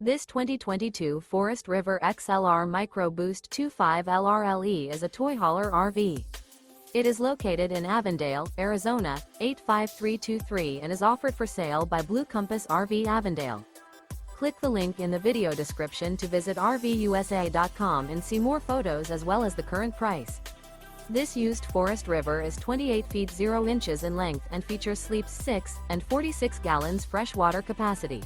This 2022 Forest River XLR Micro Boost 25 LRLE is a toy hauler RV. It is located in Avondale, Arizona, 85323 and is offered for sale by Blue Compass RV Avondale. Click the link in the video description to visit RVUSA.com and see more photos as well as the current price. This used Forest River is 28 feet 0 inches in length and features sleeps 6 and 46 gallons fresh water capacity.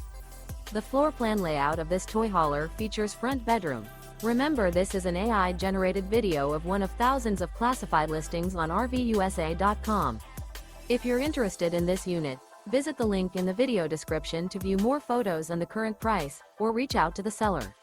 The floor plan layout of this toy hauler features front bedroom. Remember, this is an AI-generated video of one of thousands of classified listings on RVUSA.com. If you're interested in this unit, visit the link in the video description to view more photos and the current price, or reach out to the seller.